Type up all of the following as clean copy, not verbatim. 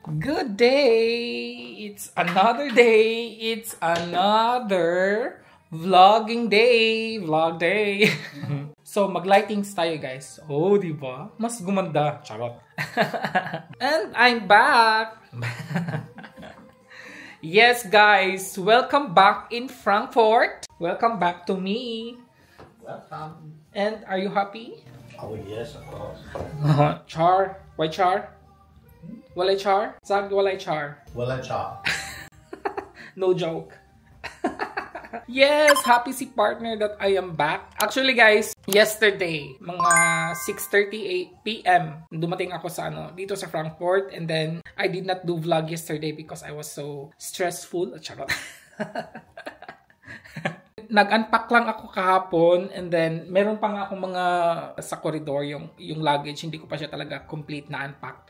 Good day! It's another day. It's another vlogging day. Vlog day. So, mag-lightings tayo, guys. Oh, diba? Mas gumanda. Charot. And I'm back. Yes, guys. Welcome back in Frankfurt. Welcome back to me. Welcome. And are you happy? Oh, yes, of course. Char. Why char? Walay char? Sag walay char. Walay char. No joke. Yes, happy si partner that I am back. Actually guys, yesterday, mga 6:38 PM, dumating ako sa dito sa Frankfurt, and then I did not do vlog yesterday because I was so stressful. Charot. Nag-unpack lang ako kahapon, and then meron pa nga akong mga sa corridor, yung luggage, hindi ko pa siya talaga complete na unpacked.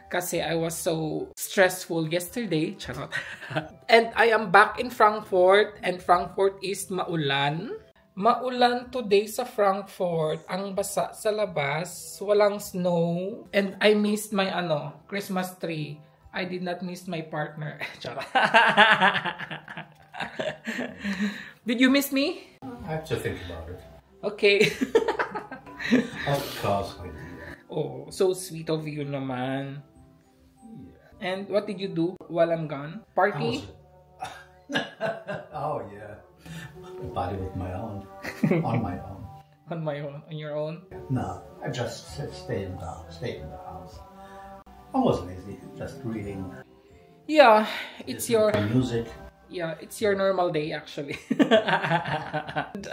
Kasi I was so stressful yesterday. Charot. And I am back in Frankfurt, and Frankfurt is maulan. Maulan today sa Frankfurt. Ang basa sa labas, walang snow, and I missed my Christmas tree. I did not miss my partner. Charot. Did you miss me? I have to think about it. Okay. Of course I do. Oh, so sweet of you naman. And what did you do while I'm gone? Party? Oh, yeah. Party with my own. On my own. On my own? On your own? No, I just stayed in the house. I was lazy, just reading. Yeah, it's your... music. Yeah, it's your normal day actually.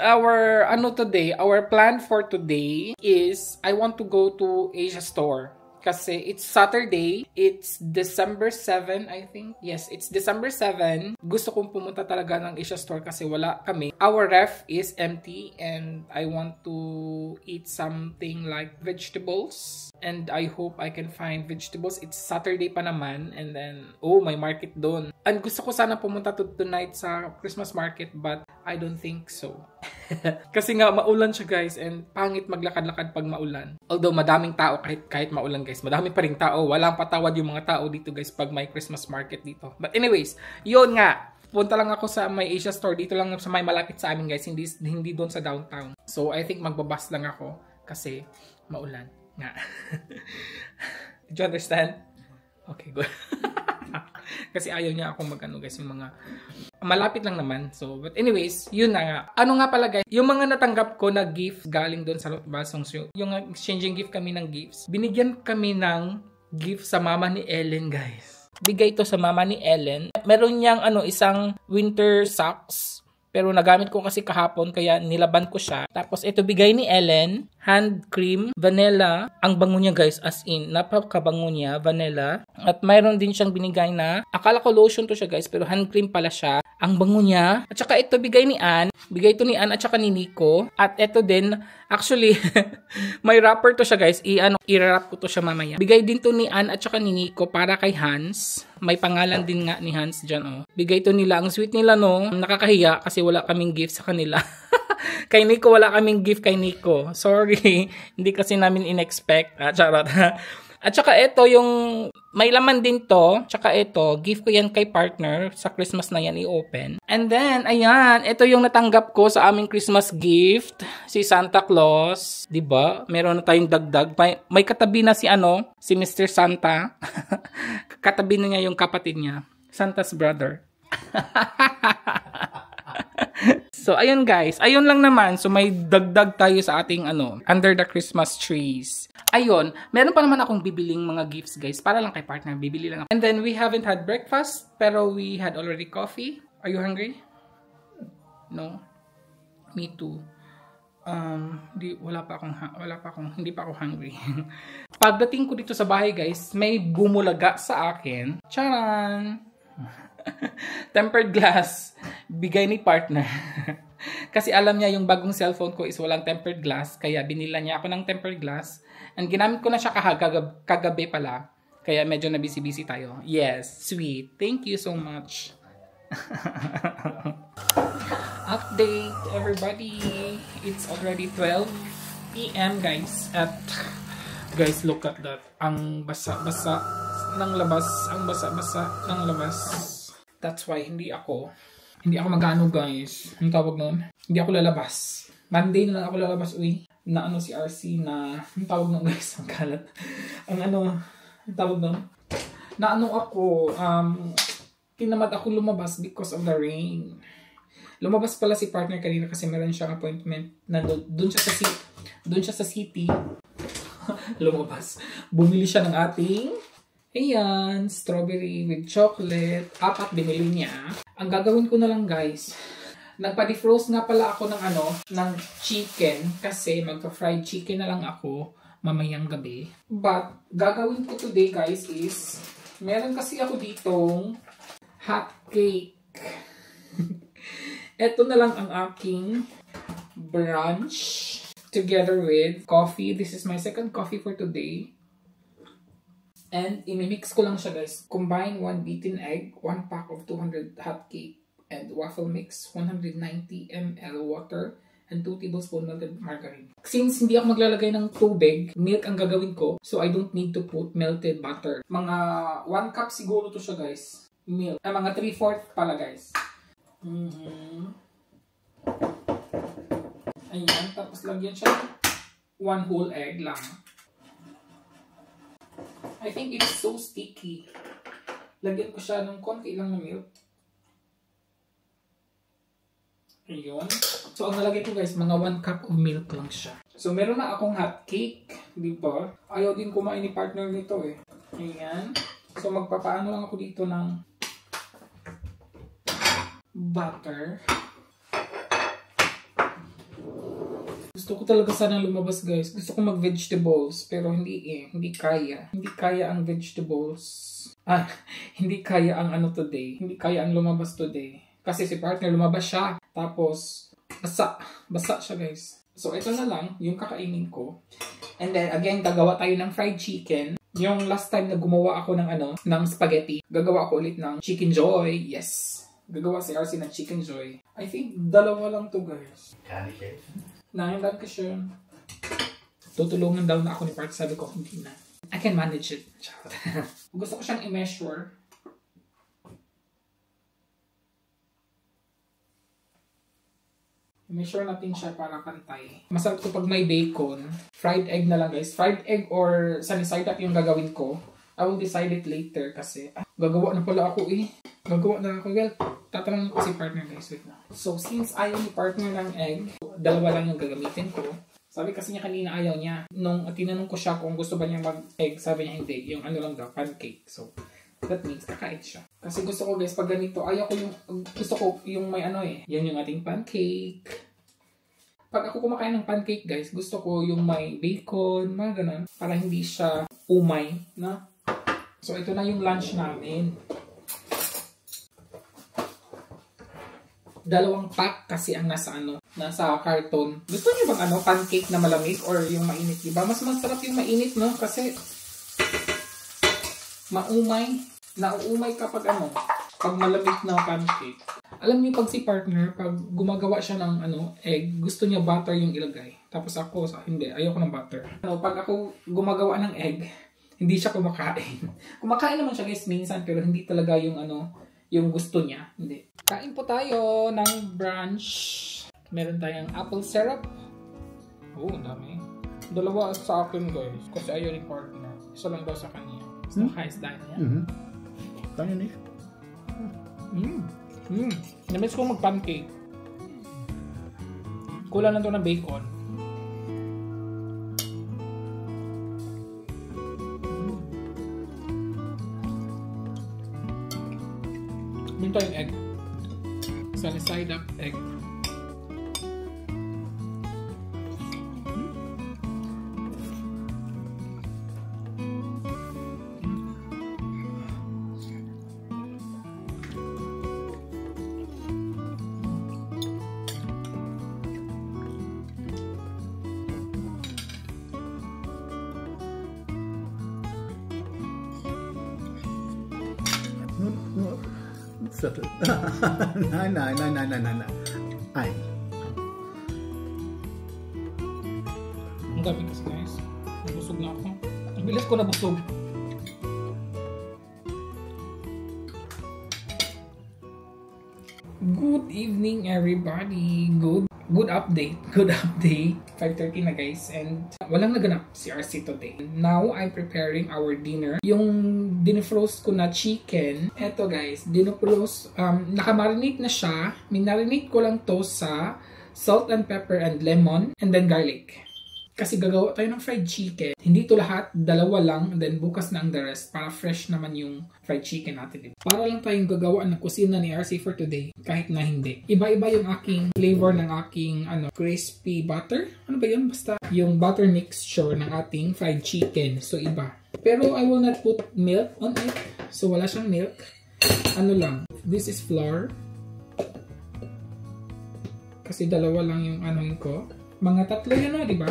Our plan for today is I want to go to Asia store. Kasi it's Saturday, it's December 7, I think. Yes, it's December 7. Gusto kong pumunta talaga ng Asia store kasi wala kami. Our ref is empty, and I want to eat something like vegetables. And I hope I can find vegetables. It's Saturday pa naman, and then, may market doon. And gusto ko sana pumunta tonight sa Christmas market, but I don't think so. Kasi nga, maulan siya guys, and pangit maglakad-lakad pag maulan. Although madaming tao kahit maulan guys, madami pa ring tao. Walang patawad yung mga tao dito guys pag may Christmas market dito. But anyways, yun nga. Punta lang ako sa may Asia store. Dito lang sa may malapit sa amin guys, hindi doon sa downtown. So I think magbabas lang ako kasi maulan nga. Did you understand? Okay, good. Kasi ayaw niya akong guys, yung mga malapit lang naman. So, but anyways, yun na nga. Ano nga pala guys, yung mga natanggap ko na gift galing doon sa Balsong, yung exchanging gift kami ng gifts. Binigyan kami ng gift sa mama ni Ellen guys. Bigay ito sa mama ni Ellen. Meron niyang isang winter socks. Pero nagamit ko kasi kahapon kaya nilaban ko siya. Tapos ito bigay ni Ellen, hand cream, vanilla. Ang bango niya guys, as in, napakabango niya, vanilla. At mayroon din siyang binigay na, akala ko lotion to siya guys, pero hand cream pala siya. Ang bango niya. At saka ito bigay ni Ann. Bigay ito ni Ann at saka ni Nico. At ito din, actually, may wrapper to siya guys. I-wrap ko to siya mamaya. Bigay din to ni Ann at saka ni Nico para kay Hans. May pangalan din nga ni Hans dyan, Bigay to nila. Ang sweet nila, no? Nakakahiya kasi wala kaming gift sa kanila. Kay Nico, wala kaming gift kay Nico. Sorry. Hindi kasi namin in-expect. Charot. At saka ito, yung may laman din to. Tsaka ito, gift ko yan kay partner. Sa Christmas na yan i-open. And then, ayan, ito yung natanggap ko sa aming Christmas gift. Si Santa Claus. Diba? Meron na tayong dagdag. May katabi na si Mr. Santa. Katabi na niya yung kapatid niya. Santa's brother. So, ayun guys. Ayun lang naman. So, may dagdag tayo sa ating under the Christmas trees. Ayun. Meron pa naman akong bibiling mga gifts guys. Para lang kay partner. Bibili lang ako. And then, we haven't had breakfast. Pero we had already coffee. Are you hungry? No? Me too. Hindi pa ako hungry. Pagdating ko dito sa bahay guys, may bumulaga sa akin. Charan! Tempered glass, bigay ni partner. Kasi alam niya yung bagong cellphone ko is walang tempered glass, kaya binila niya ako ng tempered glass. And ginamit ko na siya kagabi pala, kaya medyo na busy tayo. Yes, sweet. Thank you so much. Update everybody. It's already 12 PM guys. At guys, look at that. Ang basa-basa ng labas. Ang basa-basa ng labas. That's why hindi ako mag-ano guys. Ang tawag nun? Hindi ako lalabas. Monday na lang ako lalabas. Uy, na ano si RC na, ang tawag nun guys, ang kalat. Ang tawag nun? Na ano ako, tinamad ako lumabas because of the rain. Lumabas pala si partner kanina kasi meron siyang appointment na doon siya sa city. Lumabas. Bumili siya ng ating ayan, strawberry with chocolate. 4 binili niya. Ang gagawin ko na lang guys, nagpa-defrost nga pala ako ng chicken kasi magka-fried chicken na lang ako mamayang gabi. But gagawin ko today guys is meron kasi ako ditong hot cake. Ito na lang ang aking brunch together with coffee. This is my second coffee for today. And imimix ko lang siya guys. Combine 1 beaten egg, 1 pack of 200 hot cake, and waffle mix, 190 ml water, and 2 tablespoons melted margarine. Since hindi ako maglalagay ng tubig, milk ang gagawin ko, so I don't need to put melted butter. Mga 1 cup siguro to siya guys. Milk. Mga 3/4 pala guys. Ayan, tapos lagyan siya 1 whole egg lang. I think it's so sticky. Lagyan ko siya ng konti lang na milk. Ayun. So, ang nalagay ko guys, mga 1 cup of milk lang siya. So, meron na akong hot cake. Diba? Ayaw din kumain ni partner nito eh. Ayan. So, magpapaano lang ako dito ng butter. Gusto ko talaga sana lumabas guys. Gusto ko mag-vegetables. Pero hindi kaya. Hindi kaya ang vegetables. Hindi kaya ang today. Hindi kaya ang lumabas today. Kasi si partner lumabas siya. Tapos, basa siya guys. So, ito na lang yung kakainin ko. And then, again, gagawa tayo ng fried chicken. Yung last time na gumawa ako ng spaghetti, gagawa ako ulit ng chicken joy. Yes. Gagawa si RC ng chicken joy. I think, 2 lang to guys. Candy cake. Nangyalag ko siya. Tutulungan daw na ako ni Park. Sabi ko, hindi na. I can manage it. Gusto ko siyang i-measure. I-measure natin siya para pantay. Masarap to pag may bacon. Fried egg na lang guys. Fried egg or sunny side up yung gagawin ko. I will decide it later kasi gagawa na pala ako eh. Gagawa na ako. Well, tatanungin ko si partner guys. Wait na. So, since ayaw ni partner ng egg, 2 lang yung gagamitin ko. Sabi kasi niya kanina ayaw niya. Nung tinanong ko siya kung gusto ba niya mag-egg, sabi niya hindi. Yung lang daw, pancake. So, that means kakain siya. Kasi gusto ko guys, pag ganito, gusto ko yung may yan yung ating pancake. Pag ako kumakain ng pancake guys, gusto ko yung may bacon, mga ganun. Para hindi siya umay, na? So, ito na yung lunch namin. 2 pack kasi ang nasa karton. Gusto niyo bang pancake na malamig or yung mainit, diba? Mas masarap yung mainit, no? Kasi nauumay kapag pag malamig na pancake. Alam niyo pag si partner, pag gumagawa siya ng egg, gusto niya butter yung ilagay. Tapos ako, hindi, ayoko ng butter. Pag ako gumagawa ng egg, hindi siya kumakain. Kumakain naman siya guys minsan, pero hindi talaga yung yung gusto niya. Hindi. Kain po tayo ng brunch. Meron tayong apple syrup. Ang dami. 2 sa akin guys. Kasi ayaw ni partner. 1 lang daw sa kanya. So, highest dahil niya. Tayo ni. Namiss ko mag-pancake. Kulang lang to ng bacon. Minta yung egg. Sunny side up egg. Settle. Nein. Ein. Ang dami kasi guys. Nabusog na ako. Ang bilis ko nabusog. Good evening, everybody. Good update. Good update. 5:30 na guys, and walang naganap si RC today. Now, I'm preparing our dinner. Yung dinefrost ko na chicken, eto guys, dinefrost, nakamarinate na siya. Minarinate ko lang to sa salt and pepper and lemon, and then garlic. Kasi gagawa tayo ng fried chicken. Hindi to lahat, dalawa lang, and then bukas na ang the rest para fresh naman yung fried chicken natin. Para lang tayong gagawa ng kusina ni RC for today, kahit na hindi. Iba-iba yung aking flavor ng aking crispy butter. Ano ba yun? Basta yung butter mixture ng ating fried chicken. So iba. Pero I will not put milk on it. So wala siyang milk. Ano lang. This is flour. Kasi dalawa lang yung anuhin ko. Mga tatlo yun di ba?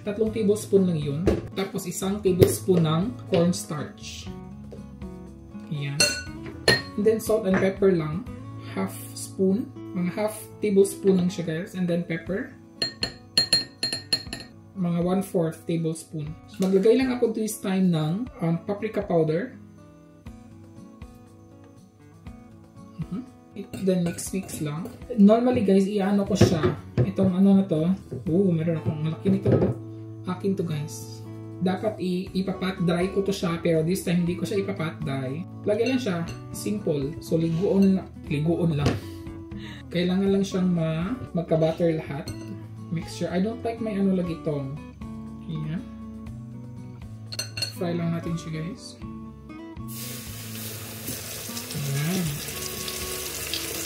3 tablespoon lang yun. Tapos 1 tablespoon ng cornstarch. Yan. And then salt and pepper lang. Half spoon. Mga half tablespoon lang siya guys. And then pepper. Mga 1/4 tablespoon. Maglagay lang ako this time ng paprika powder. Then mix lang. Normally guys, iano ko siya. Itong ano na to. Meron akong malaki nito. Akin to guys. Dapat ipapat dry ko to siya, pero this time hindi ko siya ipapat dry. Lagay lang siya. Simple. So liguon lang. Kailangan lang siyang magka-butter lahat. Mixture. I don't like may ano lagi itong. Yan. Fry lang natin siya guys. Ayan.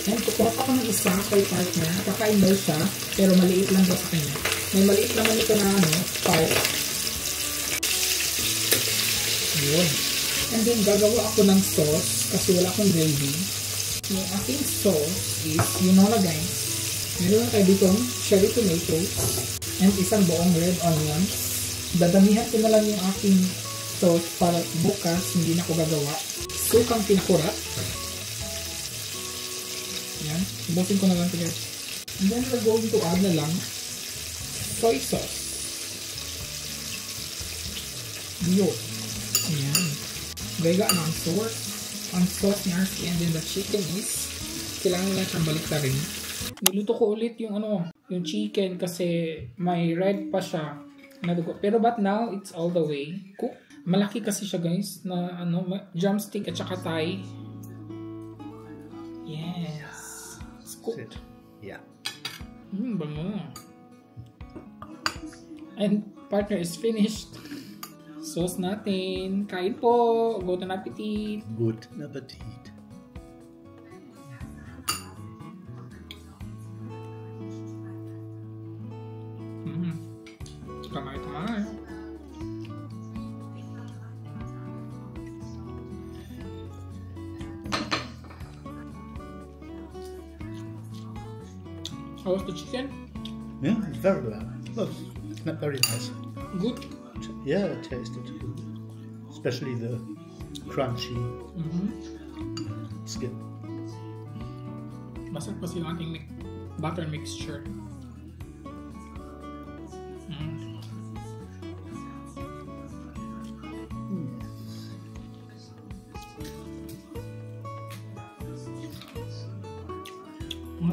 And kukuha ako ng isa kay partner. Kakain daw siya, pero maliit lang daw sa kanya. May maliit naman ito na part. Yun. And then gagawa ako ng sauce kasi wala akong gravy. Yung aking sauce is, you know na guys, meron lang tayo ditong cherry tomatoes and isang buong red onion. Dadamihan ko na lang yung aking sauce para bukas hindi na ko gagawa. Sukang pinakurat. Yan. Ibusin ko na lang ito guys. And then we're going to add na lang soy sauce. Yun. Ayan. Gaya na ang sauce. Ang sauce ni RC, and then the chicken is kailangan lang siyang baliktarin. Niluto ko ulit yung yung chicken kasi may red pa siya na dugo. Pero but now it's all the way cooked. Malaki kasi siya guys na drumstick at saka thigh. Yes. It's cooked. Yeah. Bango. And partner is finished. Sauce natin. Kain po. Good appetit. Good appetit. Kamay. How was the chicken? Yeah, it's very well. Well, it's not very nice. Good. Yeah, it tasted good. Especially the crunchy skin. Masarap kasi yung ating butter mixture.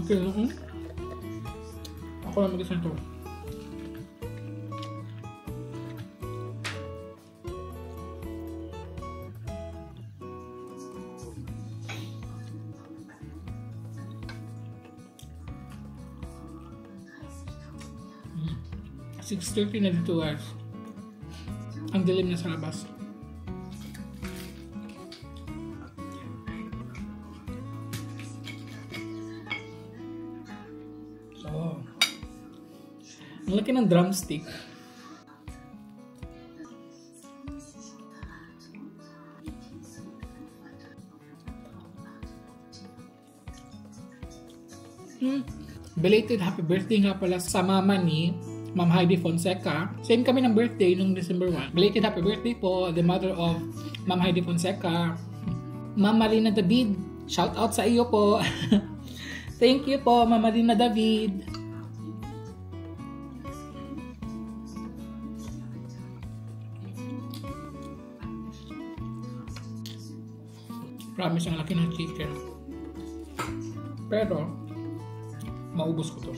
Okay, ako lang mag-isa ito. Mm. 6:30 na dito guys. Ang dilim na sa labas. Ang laki ng drumstick. Belated happy birthday nga pala sa mama ni Ma'am Heidi Fonseca. Same kami ng birthday nung December 1. Belated happy birthday po, the mother of Ma'am Heidi Fonseca. Ma'am Marina David, shout out sa iyo po. Thank you po, Ma'am Marina David. Promise ang laki ng chicken. Pero, maubos ko to.